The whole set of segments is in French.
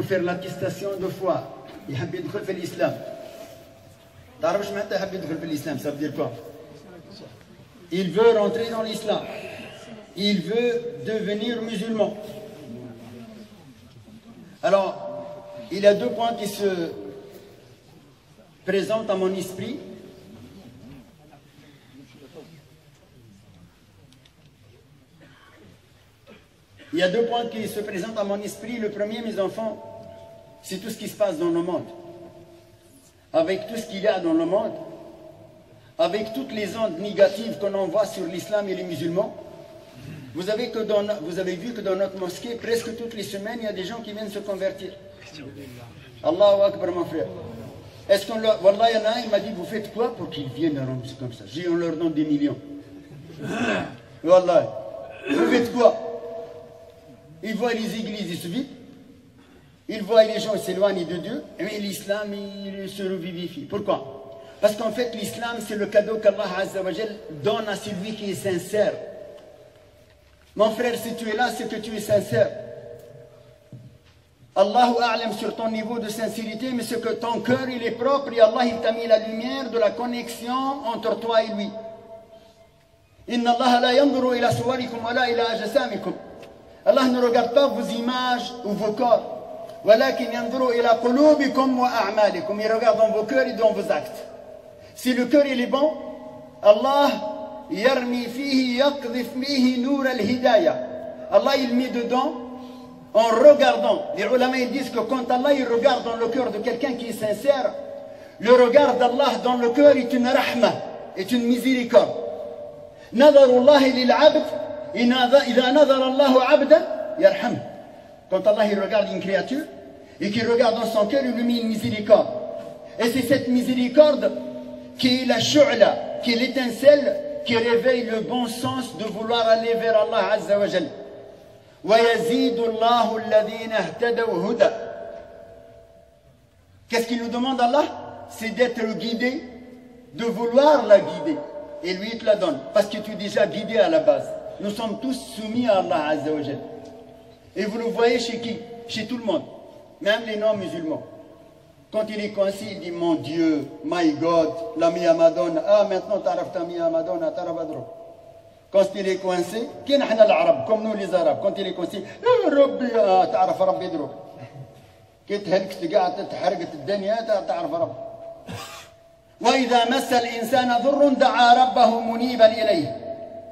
pour faire l'attestation de foi. يحب يدخل في الإسلام. تعرفش معناتها يحب يدخل في الإسلام؟ Ça veut dire quoi? Il veut rentrer dans l'islam. Il veut devenir musulman. Alors, il y a deux points qui se présentent à mon esprit. Il y a deux points qui se présentent à mon esprit. Le premier, mes enfants, c'est tout ce qui se passe dans le monde. Avec tout ce qu'il y a dans le monde, avec toutes les ondes négatives qu'on envoie sur l'islam et les musulmans, vous avez vu que dans notre mosquée, presque toutes les semaines, il y a des gens qui viennent se convertir. Allahu Akbar, mon frère. Est-ce qu'on leur... Wallah, il y en a un, il m'a dit, vous faites quoi pour qu'ils viennent à Rome? C'est comme ça. On leur donne des millions. Wallah. Vous faites quoi? Ils voient les églises, ils se vident. Ils voient les gens s'éloignent de Dieu. Et l'islam, il se revivifie. Pourquoi? Parce qu'en fait, l'islam, c'est le cadeau qu'Allah Azza wa Jal donne à celui qui est sincère. Mon frère, si tu es là, c'est que tu es sincère. Allahu A'lam sur ton niveau de sincérité, mais c'est que ton cœur, il est propre et Allah, il t'a mis la lumière de la connexion entre toi et lui. Inna Allah la yanzuru ila suwarikum wa la ila ajsamikum. Allah ne regarde pas vos images ou vos corps. ولكن ينظروا إلى قلوبكم وأعمالكم. Il regarde dans vos cœurs et dans vos actes. Si le cœur il est bon, Allah يرمي فيه يقذف فيه نور الهداية. Allah il met dedans en regardant. Les ulama ils disent que quand Allah il regarde dans le cœur de quelqu'un qui est sincère, le regard d'Allah dans le cœur est une rahma, est une miséricorde. نظر الله للعبد إذا نظر الله عبدا يرحمه. Quand Allah il regarde une créature et qu'il regarde dans son cœur, il lui met une miséricorde. Et c'est cette miséricorde qui est la shu'la, qui est l'étincelle qui réveille le bon sens de vouloir aller vers Allah Azza wa Jal. وَيَزِيدُ اللَّهُ الَّذِينَ اهْتَدَوْا هُدًى. Qu'est-ce qu'il nous demande Allah? C'est d'être guidé, de vouloir la guider. Et lui il te la donne, parce que tu es déjà guidé à la base. Nous sommes tous soumis à Allah Azza wa Jal. Et vous le voyez chez qui? Chez tout le monde, même les non-musulmans. Quand il est coincé, il dit mon Dieu, my God, la mia Madonna. Ah, maintenant, t'arraf ta mia Madonna, t'arraf adro. Quand il est coincé, qui est l'arabe, comme nous les arabes, quand il est coincé, Rabbi, t'arraf Rabbi dro. Qui تهلك تقعد تحرقت الدنيا تعرف رب. وإذا مس الإنسان ضر دعا ربه منيبا إليه.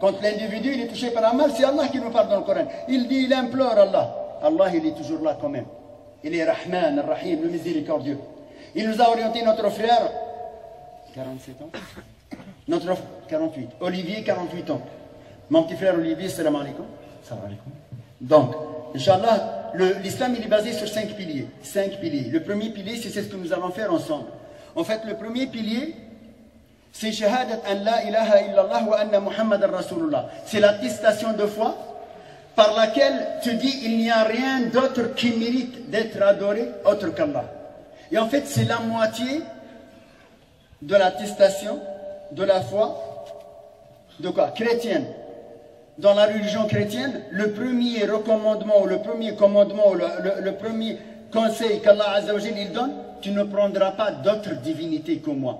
Quand l'individu il est touché par un mal, c'est Allah qui nous parle dans le Coran. Il dit, il implore Allah. Allah, il est toujours là quand même. Il est Rahman, Rahim, le miséricordieux. Il nous a orienté notre frère, 47 ans, notre 48, Olivier, 48 ans. Mon petit frère Olivier, salam alaikum. Salam alaikum. Donc, Inch'Allah, l'islam il est basé sur 5 piliers. 5 piliers. Le premier pilier, c'est ce que nous allons faire ensemble. En fait, le premier pilier, c'est shahadat an la ilaha illallah wa anna Muhammadan Rasulullah. C'est l'attestation de foi par laquelle tu dis il n'y a rien d'autre qui mérite d'être adoré autre qu'Allah. Et en fait, c'est la moitié de l'attestation de la foi de quoi? Chrétienne. Dans la religion chrétienne, le premier recommandement, le premier commandement, le premier conseil qu'Allah Azza wa Jal il donne, tu ne prendras pas d'autre divinité que moi.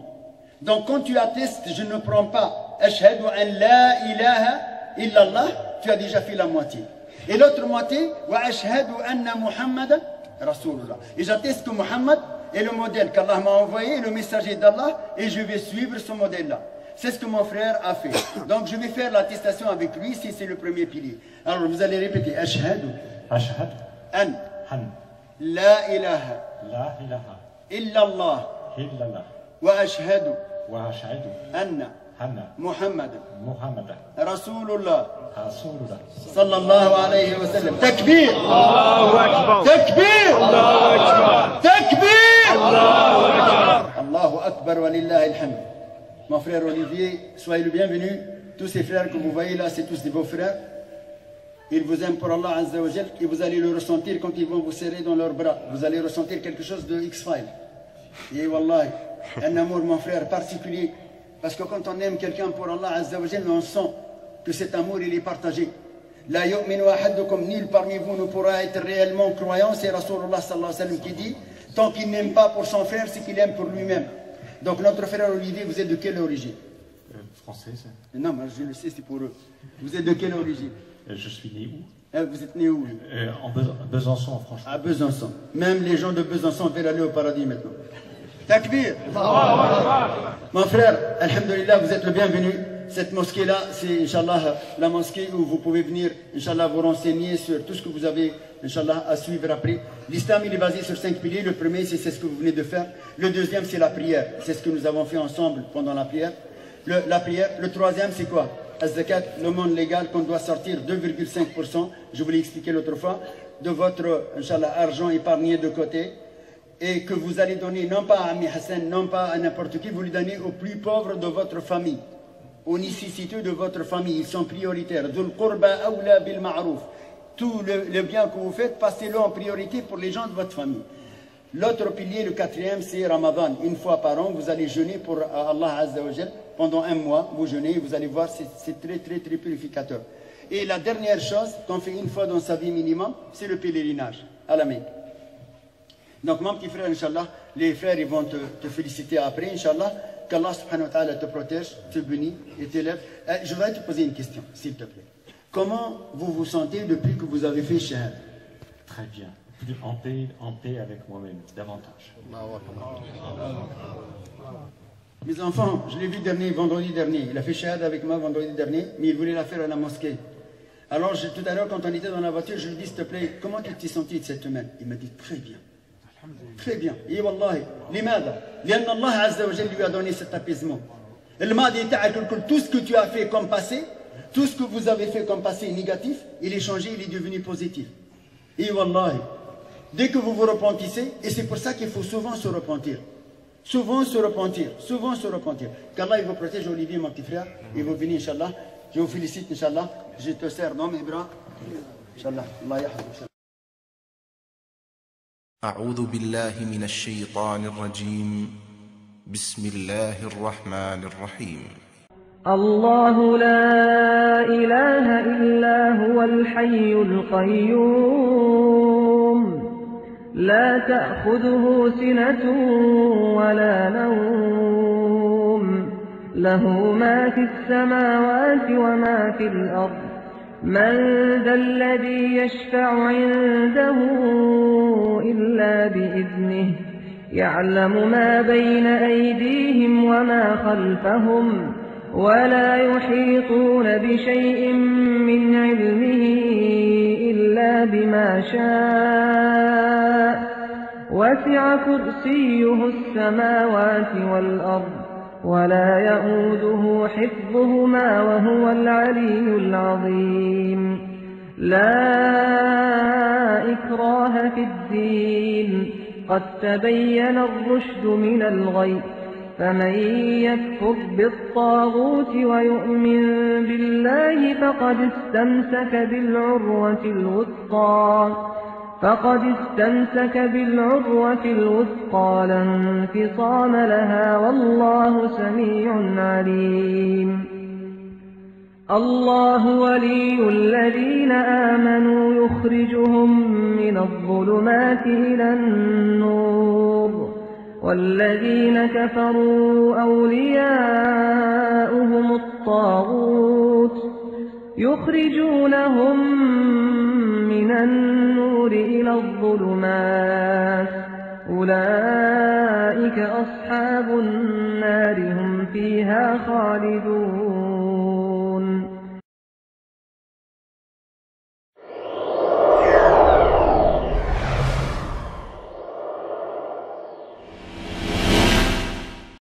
Donc quand tu attestes, je ne prends pas Ashhadu an la ilaha illallah, tu as déjà fait la moitié. Et l'autre moitié, Wa ashhadu anna Muhammadan Rasulullah. Et j'atteste que Muhammad est le modèle qu'Allah m'a envoyé, le messager d'Allah, et je vais suivre ce modèle-là. C'est ce que mon frère a fait. Donc je vais faire l'attestation avec lui, si c'est le premier pilier. Alors vous allez répéter Ashhadu an la ilaha illallah wa ashhadu anna Muhammadan Rasulullah sallallahu alayhi wa sallam. Takbir! Allahu Akbar! Takbir! Allahu Akbar! Takbir! Allahu Akbar! Allahu Akbar wa lillahi alhamd. Mon frère Olivier, soyez le bienvenu. Tous ces frères que vous voyez là, c'est tous des beaux frères. Ils vous aiment pour Allah Azza wa Jal et vous allez le ressentir quand ils vont vous serrer dans leurs bras. Vous allez ressentir quelque chose de X-File. Et Wallah, un amour, mon frère, particulier. Parce que quand on aime quelqu'un pour Allah Azza wa Jal, on sent que cet amour, il est partagé. La yu'minu ahadukum, nul parmi vous ne pourra être réellement croyant, c'est Rasulullah sallallahu alayhi wa sallam qui dit, tant qu'il n'aime pas pour son frère, c'est qu'il aime pour lui-même. Donc notre frère Olivier, vous êtes de quelle origine? Français, ça. Non, moi je le sais, c'est pour eux. Vous êtes de quelle origine? Je suis né où? Vous êtes né où? En Besançon, en Franche-Comté. À Besançon. Même les gens de Besançon veulent aller au paradis maintenant. Takbir! Mon frère, alhamdulillah, vous êtes le bienvenu. Cette mosquée-là, c'est, Inch'Allah, la mosquée où vous pouvez venir, Inch'Allah, vous renseigner sur tout ce que vous avez, Inch'Allah, à suivre après. L'islam, il est basé sur 5 piliers. Le premier, c'est ce que vous venez de faire. Le deuxième, c'est la prière. C'est ce que nous avons fait ensemble pendant la prière. La prière. Le troisième, c'est quoi? Az-zakat, le monde légal qu'on doit sortir 2,5%, je vous l'ai expliqué l'autre fois, de votre, Inch'Allah, argent épargné de côté, et que vous allez donner non pas à Ami Hassan, non pas à n'importe qui, vous lui donnez aux plus pauvres de votre famille, aux nécessiteux de votre famille, ils sont prioritaires. Dhul qurba awla bil ma'rouf. Tout le bien que vous faites, passez-le en priorité pour les gens de votre famille. L'autre pilier, le quatrième, c'est Ramadan. Une fois par an, vous allez jeûner pour Allah Azza wa Jal. Pendant un mois, vous jeûnez, vous allez voir, c'est très purificateur. Et la dernière chose qu'on fait une fois dans sa vie minimum, c'est le pèlerinage à la Mecque. Donc mon petit frère, Inch'Allah, les frères ils vont te féliciter après, Inch'Allah, qu'Allah subhanahu wa ta'ala te protège, te bénit et t'élève. Je voudrais te poser une question, s'il te plaît. Comment vous vous sentez depuis que vous avez fait Shahad? Très bien. En paix avec moi-même, davantage. Mes enfants, je l'ai vu vendredi dernier. Il a fait Shahad avec moi vendredi dernier, mais il voulait la faire à la mosquée. Alors tout à l'heure, quand on était dans la voiture, je lui ai dit, s'il te plaît, comment tu t'es senti de cette semaine? Il m'a dit, très bien. Très bien. Et wallahi, لماذا؟ لأن الله عز وجل lui a donné cet apaisement. Tout ce que tu as fait comme passé, tout ce que vous avez fait comme passé négatif, il est changé, il est devenu positif. Et wallahi, dès que vous vous repentissez, et c'est pour ça qu'il faut souvent se repentir. Souvent se repentir, souvent se repentir. Qu'Allah il vous protège, Olivier, mon petit frère, et vous venez, Inch'Allah. Je vous félicite, Inch'Allah. Je te serre dans mes bras. Inch'Allah. Allah yahfaz. أعوذ بالله من الشيطان الرجيم بسم الله الرحمن الرحيم الله لا إله إلا هو الحي القيوم لا تأخذه سنة ولا نوم له ما في السماوات وما في الأرض من ذا الذي يشفع عنده إلا بإذنه يعلم ما بين أيديهم وما خلفهم ولا يحيطون بشيء من علمه إلا بما شاء وسع كرسيه السماوات والأرض ولا يؤوده حفظهما وهو العلي العظيم لا إكراه في الدين قد تبين الرشد من الغي فمن يكفر بالطاغوت ويؤمن بالله فقد استمسك بالعروة الوثقى لا انفصام لها والله سميع عليم الله ولي الذين آمنوا يخرجهم من الظلمات إلى النور والذين كفروا أولياؤهم الطاغوت يخرجونهم من النور إلى الظلمات أولئك أصحاب النار هم فيها خالدون